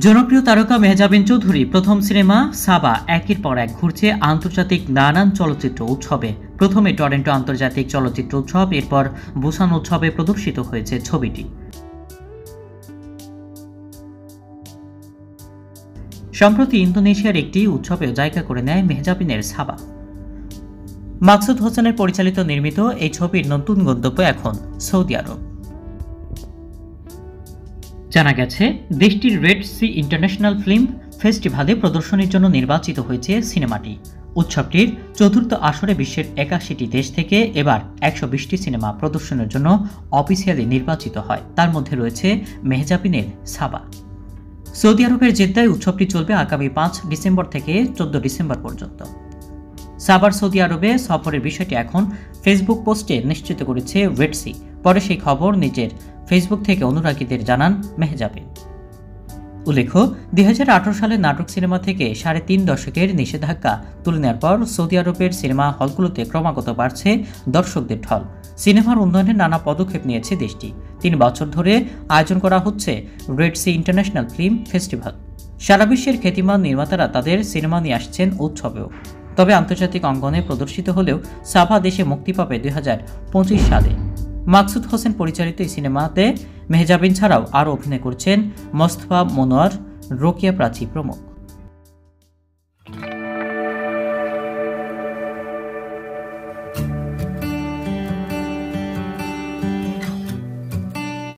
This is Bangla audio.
জনপ্রিয় তারকা মেহজাবিন চৌধুরী প্রথম সিনেমা সাবা একের পর এক ঘুরছে আন্তর্জাতিক নানান চলচ্চিত্র উৎসবে। প্রথমে টরন্টো আন্তর্জাতিক চলচ্চিত্র উৎসব, এরপর বুসান উৎসবে প্রদর্শিত হয়েছে ছবিটি। সম্প্রতি ইন্দোনেশিয়ার একটি উৎসবেও জায়গা করে নেয় মেহজাবিনের সাবা। মাকসুদ হোসেনের পরিচালিত নির্মিত এই ছবির নতুন গন্তব্য এখন সৌদি আরব। জানা গেছে, দেশটির রেড সি ইন্টারন্যাশনাল ফিল্ম ফেস্টিভ্যালে প্রদর্শনীর জন্য নির্বাচিত হয়েছে সিনেমাটি। উৎসবটির চতুর্থ আসরে বিশ্বের ৮১টি দেশ থেকে এবার ১২০টি সিনেমা প্রদর্শনের জন্য অফিসিয়ালি নির্বাচিত হয়। তার মধ্যে রয়েছে মেহজাবিনের সাবা। সৌদি আরবের জেদ্দায় উৎসবটি চলবে আগামী ৫ ডিসেম্বর থেকে ১৪ ডিসেম্বর পর্যন্ত। সাবার সৌদি আরবে সফরের বিষয়টি এখন ফেসবুক পোস্টে নিশ্চিত করেছে রেড সি। পরে সেই খবর নিজের ফেসবুক থেকে অনুরাগীদের জানান মেহজাবিন। উল্লেখ্য, ২০১৮ সালে নাটক সিনেমা থেকে ৩.৫ দশকের নিষেধাজ্ঞা তুলে নেওয়ার পর সৌদি আরবের সিনেমা হলগুলোতে ক্রমাগত বাড়ছে দর্শকদের ঢল। সিনেমার উন্নয়নে নানা পদক্ষেপ নিয়েছে দেশটি। ৩ বছর ধরে আয়োজন করা হচ্ছে Red Sea International Film Festival. সারা বিশ্বের খ্যাতিমান নির্মাতারা তাদের সিনেমা নিয়ে আসছেন উৎসবেও। তবে আন্তর্জাতিক অঙ্গনে প্রদর্শিত হলেও সাবা দেশে মুক্তি পাবে ২০২৫ সালে। মাকসুদ হোসেন পরিচালিত এই সিনেমাতে মেহজাবিন ছাড়াও আরও অভিনয় করছেন মোস্তফা মনোয়ার, রোকিয়া প্রাচী প্রমুখ।